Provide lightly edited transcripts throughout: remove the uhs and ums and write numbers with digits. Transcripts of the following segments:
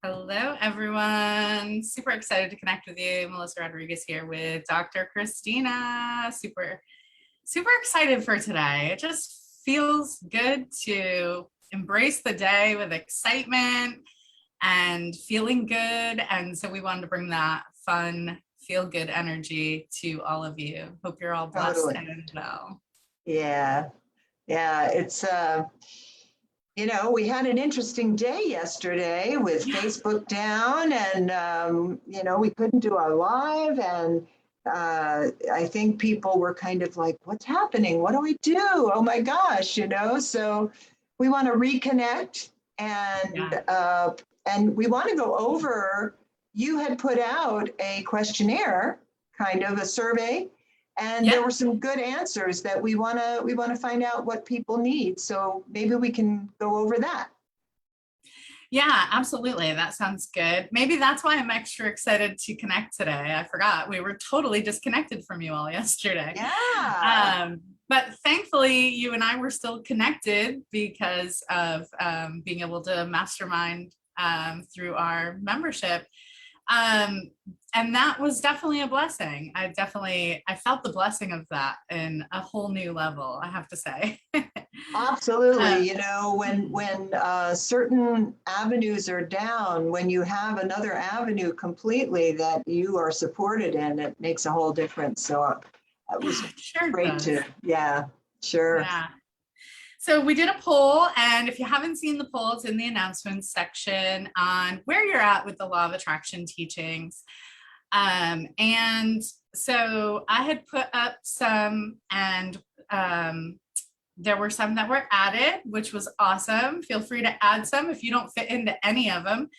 Hello, everyone. Super excited to connect with you. Melissa Rodriguez here with Dr. Christina. Super excited for today. It just feels good to embrace the day with excitement and feeling good. And so we wanted to bring that fun, feel good energy to all of you. Hope you're all blessed Totally. and well. Yeah. It's, we had an interesting day yesterday with Facebook down and, we couldn't do our live. And I think people were kind of like, what's happening? What do we do? Oh my gosh, so we want to reconnect and we want to go over, you had put out a questionnaire, kind of a survey. And there were some good answers that we want to find out what people need. So maybe we can go over that. Yeah, absolutely. That sounds good. Maybe that's why I'm extra excited to connect today. I forgot we were totally disconnected from you all yesterday. Yeah. But thankfully, you and I were still connected because of being able to mastermind through our membership. And that was definitely a blessing. I felt the blessing of that in a whole new level, I have to say. Absolutely. When certain avenues are down, when you have another avenue completely that you are supported in, it makes a whole difference. So it was great to, sure. Yeah. So we did a poll, and if you haven't seen the poll, it's in the announcements section on where you're at with the law of attraction teachings. And so I had put up some, and there were some that were added, which was awesome. Feel free to add some if you don't fit into any of them.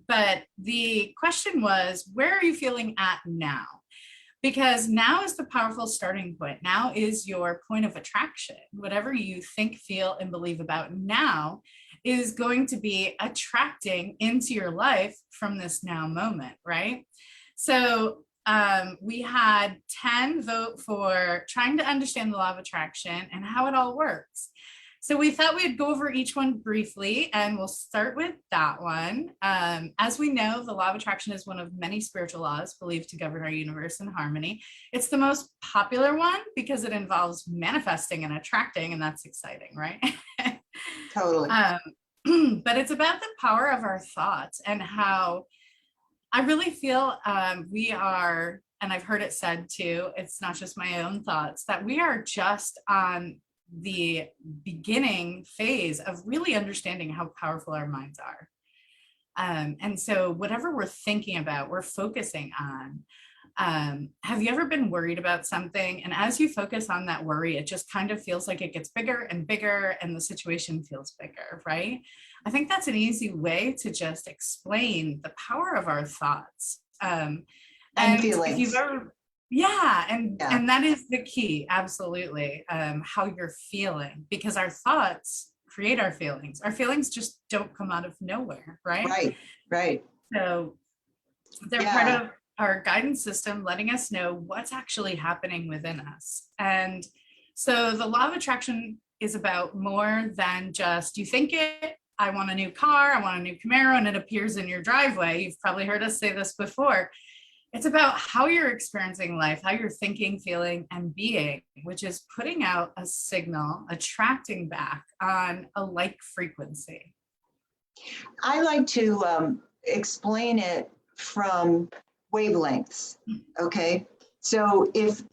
But the question was, where are you feeling at now? Because now is the powerful starting point. Now is your point of attraction. Whatever you think, feel, and believe about now is going to be attracting into your life from this now moment, right? So we had 10 vote for trying to understand the law of attraction and how it all works. So we thought we'd go over each one briefly, and we'll start with that one. As we know, the law of attraction is one of many spiritual laws believed to govern our universe in harmony. It's the most popular one because it involves manifesting and attracting, and that's exciting, right? Totally. But it's about the power of our thoughts and how I really feel we are, and I've heard it said too, it's not just my own thoughts, that we are just on the beginning phase of really understanding how powerful our minds are. And so whatever we're thinking about, we're focusing on. Have you ever been worried about something? And as you focus on that worry, it just kind of feels like it gets bigger and bigger and the situation feels bigger, right? I think that's an easy way to just explain the power of our thoughts. And feelings. If you've ever, and that is the key, absolutely, how you're feeling, because our thoughts create our feelings. Our feelings just don't come out of nowhere, right? Right. So they're part of our guidance system, letting us know what's actually happening within us. And so the law of attraction is about more than just, you think it, I want a new car, I want a new Camaro, and it appears in your driveway. You've probably heard us say this before. It's about how you're experiencing life, how you're thinking, feeling, and being, which is putting out a signal, attracting back on a like frequency. I like to explain it from wavelengths. Okay. So if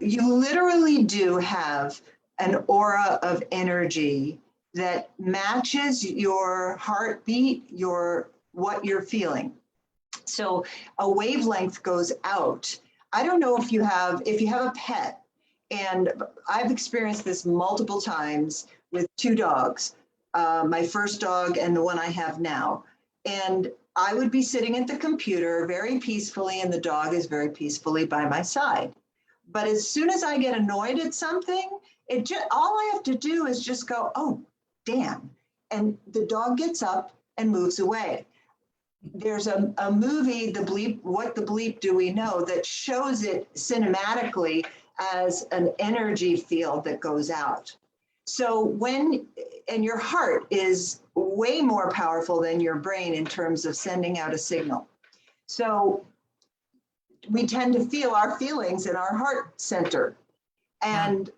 you literally do have an aura of energy that matches your heartbeat, what you're feeling. So a wavelength goes out. I don't know if you have a pet, and I've experienced this multiple times with two dogs, my first dog and the one I have now. And I would be sitting at the computer very peacefully, and the dog is very peacefully by my side. But as soon as I get annoyed at something, all I have to do is just go, oh, damn. And the dog gets up and moves away. There's a movie, The Bleep, What the Bleep Do We Know, that shows it cinematically as an energy field that goes out. So and your heart is way more powerful than your brain in terms of sending out a signal. So we tend to feel our feelings in our heart center. And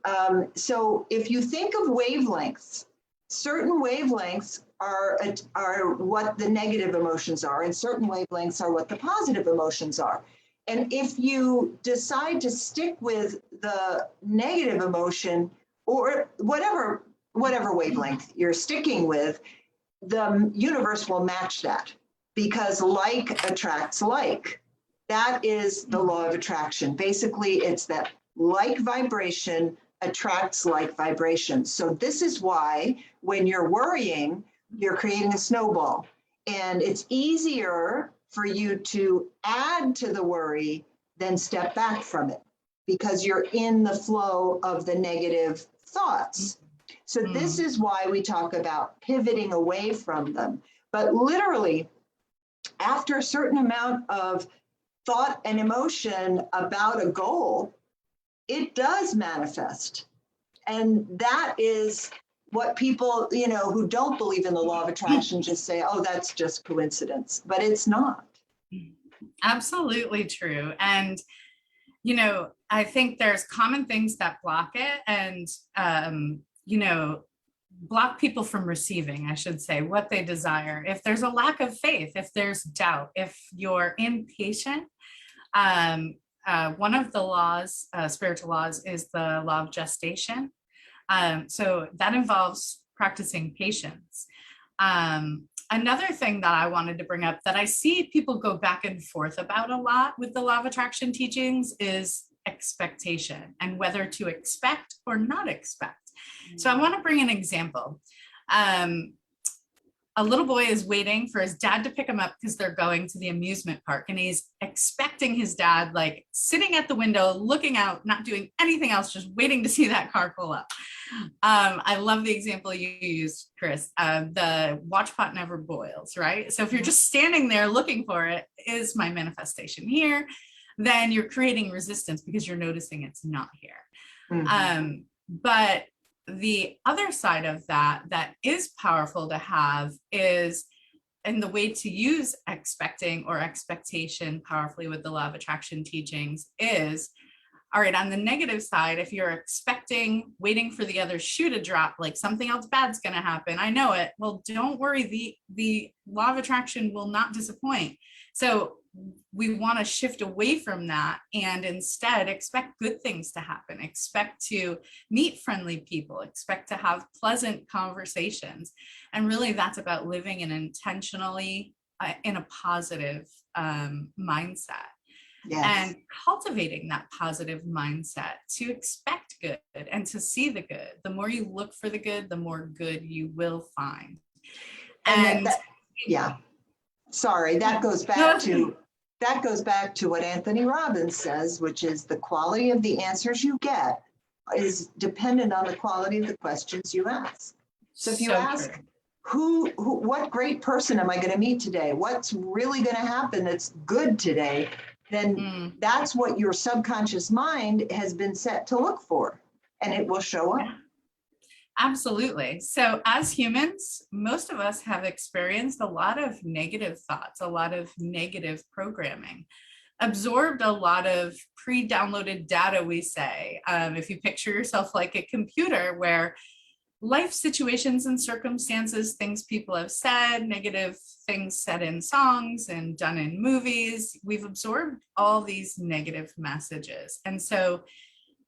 so if you think of wavelengths, certain wavelengths are what the negative emotions are, and certain wavelengths are what the positive emotions are. And if you decide to stick with the negative emotion, or whatever wavelength you're sticking with, the universe will match that, because like attracts like. That is the law of attraction. Basically, it's that like vibration attracts like vibration. So this is why when you're worrying, you're creating a snowball. And it's easier for you to add to the worry than step back from it, because you're in the flow of the negative thoughts. So this is why we talk about pivoting away from them. But literally, after a certain amount of thought and emotion about a goal, it does manifest. And that is what people, who don't believe in the law of attraction just say, oh, that's just coincidence. But it's not. Absolutely true. And, I think there's common things that block it and, block people from receiving, I should say, what they desire. If there's a lack of faith, if there's doubt, if you're impatient, one of the laws, spiritual laws, is the law of gestation. So that involves practicing patience. Another thing that I wanted to bring up that I see people go back and forth about a lot with the law of attraction teachings is expectation and whether to expect or not expect. So I want to bring an example. A little boy is waiting for his dad to pick him up because they're going to the amusement park, and he's expecting his dad, like sitting at the window, looking out, not doing anything else, just waiting to see that car pull up. I love the example you used, Chris. The watch pot never boils, right? So if you're just standing there looking for it, is my manifestation here? Then you're creating resistance because you're noticing it's not here. But the other side of that is powerful to have is, and the way to use expecting or expectation powerfully with the law of attraction teachings is, all right, on the negative side, if you're expecting, waiting for the other shoe to drop, like something else bad's going to happen, I know it. Well, don't worry. The law of attraction will not disappoint. So we want to shift away from that and instead expect good things to happen, expect to meet friendly people, expect to have pleasant conversations. And really that's about living in intentionally in a positive mindset. Yes. And cultivating that positive mindset to expect good and to see the good. The more you look for the good, the more good you will find. And sorry, that goes back to what Anthony Robbins says, which is the quality of the answers you get is dependent on the quality of the questions you ask. So if you ask, what great person am I going to meet today? What's really going to happen that's good today? Then that's what your subconscious mind has been set to look for, and it will show up. Yeah. Absolutely. So as humans, most of us have experienced a lot of negative thoughts, a lot of negative programming, absorbed a lot of pre-downloaded data, we say. If you picture yourself like a computer where life situations and circumstances, things people have said, negative things said in songs and done in movies, we've absorbed all these negative messages. And so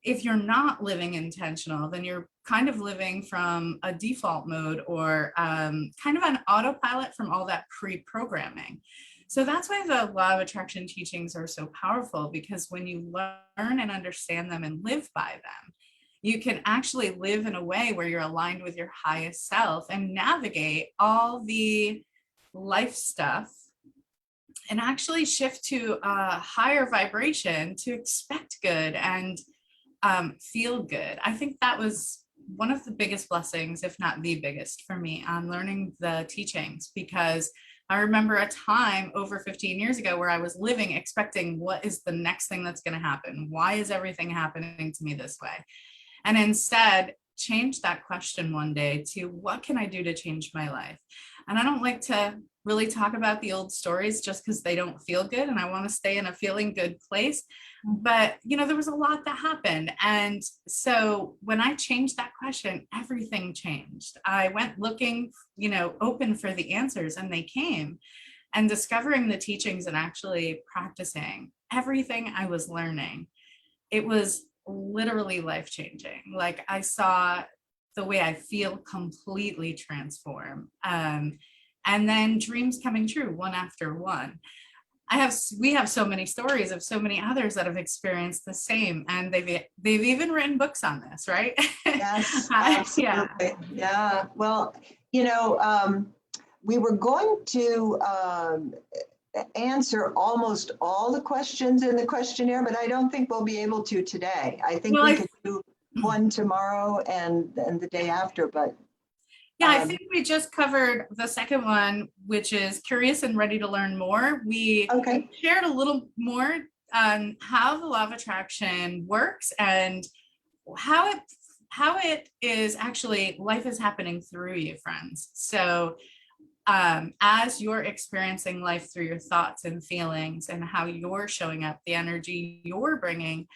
if you're not living intentional, then you're kind of living from a default mode or kind of an autopilot from all that pre-programming. So that's why the law of attraction teachings are so powerful, because when you learn and understand them and live by them, you can actually live in a way where you're aligned with your highest self and navigate all the life stuff and actually shift to a higher vibration to expect good and feel good. I think that was one of the biggest blessings, if not the biggest, for me on learning the teachings, because I remember a time over 15 years ago where I was living expecting, what is the next thing that's going to happen? Why is everything happening to me this way? And instead changed that question one day to what can I do to change my life? And I don't like to really talk about the old stories just because they don't feel good and I want to stay in a feeling good place. But, there was a lot that happened. And so when I changed that question, everything changed. I went looking, open for the answers, and they came. And discovering the teachings and actually practicing everything I was learning, it was literally life-changing. Like, I saw the way I feel completely transform. And then dreams coming true one after one. We have so many stories of so many others that have experienced the same, and they've even written books on this, right? Yes, Yeah. absolutely. Yeah. Well, we were going to answer almost all the questions in the questionnaire, but I don't think we'll be able to today. I think we could do one tomorrow and the day after, but yeah, I think we just covered the second one, which is curious and ready to learn more. We shared a little more on how the law of attraction works and how it is actually, life is happening through you, friends. So as you're experiencing life through your thoughts and feelings and how you're showing up, the energy you're bringing,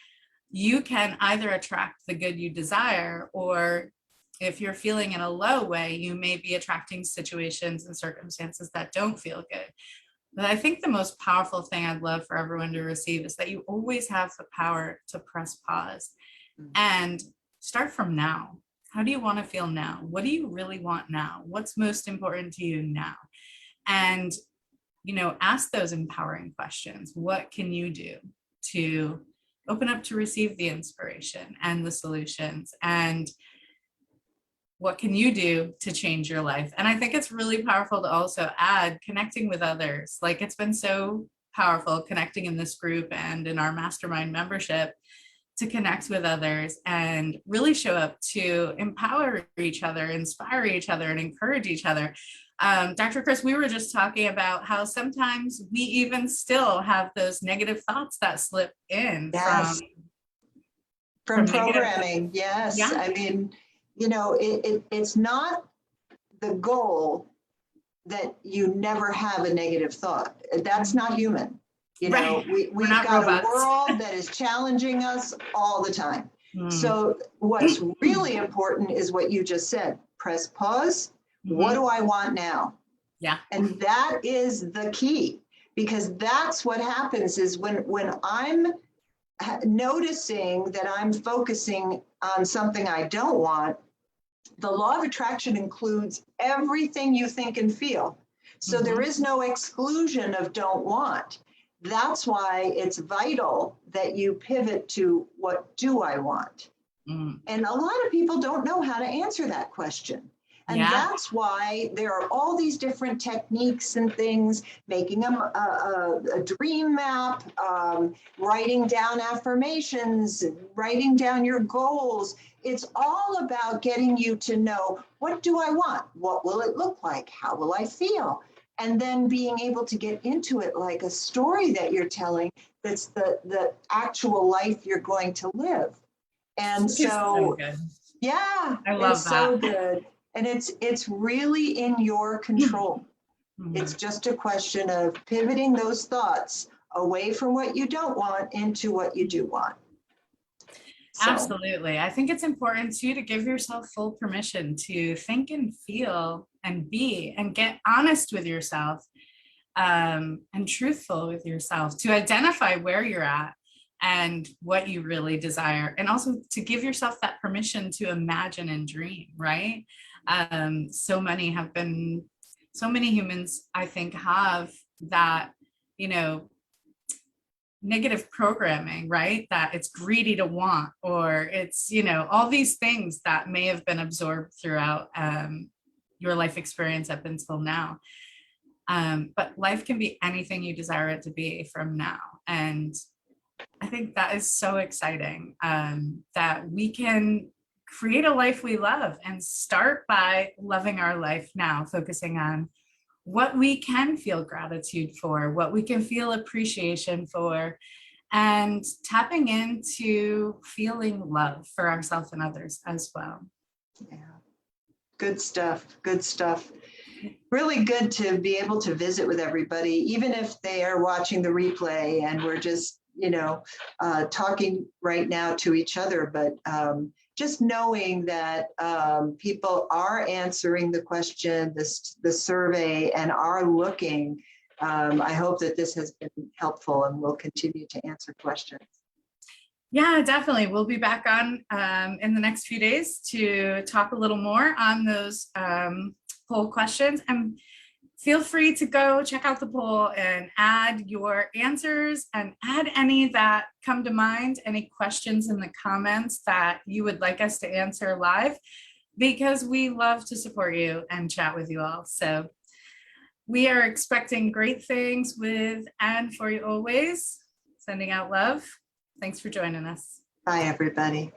you can either attract the good you desire, or if you're feeling in a low way, you may be attracting situations and circumstances that don't feel good. But I think the most powerful thing I'd love for everyone to receive is that you always have the power to press pause and start from now. How do you want to feel now? What do you really want now? What's most important to you now? And, ask those empowering questions. What can you do to open up to receive the inspiration and the solutions? And what can you do to change your life? And I think it's really powerful to also add connecting with others. Like, it's been so powerful connecting in this group and in our mastermind membership to connect with others and really show up to empower each other, inspire each other, and encourage each other. Dr. Chris, we were just talking about how sometimes we even still have those negative thoughts that slip in from programming. Yes. Yeah. I mean, it's not the goal that you never have a negative thought. That's not human. We've got robots. A world that is challenging us all the time. So what's really important is what you just said. Press pause. What do I want now? Yeah. And that is the key, because that's what happens is when I'm noticing that I'm focusing on something I don't want, the law of attraction includes everything you think and feel. So there is no exclusion of don't want. That's why it's vital that you pivot to what do I want? And a lot of people don't know how to answer that question. And that's why there are all these different techniques and things, making a dream map, writing down affirmations, writing down your goals. It's all about getting you to know, what do I want? What will it look like? How will I feel? And then being able to get into it like a story that you're telling that's the actual life you're going to live. And so yeah, I love it's so good. And it's really in your control. It's just a question of pivoting those thoughts away from what you don't want into what you do want. So. Absolutely. I think it's important too to give yourself full permission to think and feel and be and get honest with yourself and truthful with yourself, to identify where you're at and what you really desire, and also to give yourself that permission to imagine and dream, right? So many humans, I think, have that, negative programming, right? That it's greedy to want, or it's, all these things that may have been absorbed throughout your life experience up until now. But life can be anything you desire it to be from now. And I think that is so exciting, that we can create a life we love and start by loving our life now, focusing on what we can feel gratitude for, what we can feel appreciation for, and tapping into feeling love for ourselves and others as well. Yeah. Good stuff. Good stuff. Really good to be able to visit with everybody, even if they are watching the replay and we're just, talking right now to each other. But just knowing that people are answering the question, the survey, and are looking. I hope that this has been helpful and we'll continue to answer questions. Yeah, definitely. We'll be back on in the next few days to talk a little more on those poll questions. And feel free to go check out the poll and add your answers and add any that come to mind, any questions in the comments that you would like us to answer live, because we love to support you and chat with you all. So we are expecting great things with and for you always. Sending out love. Thanks for joining us. Bye, everybody.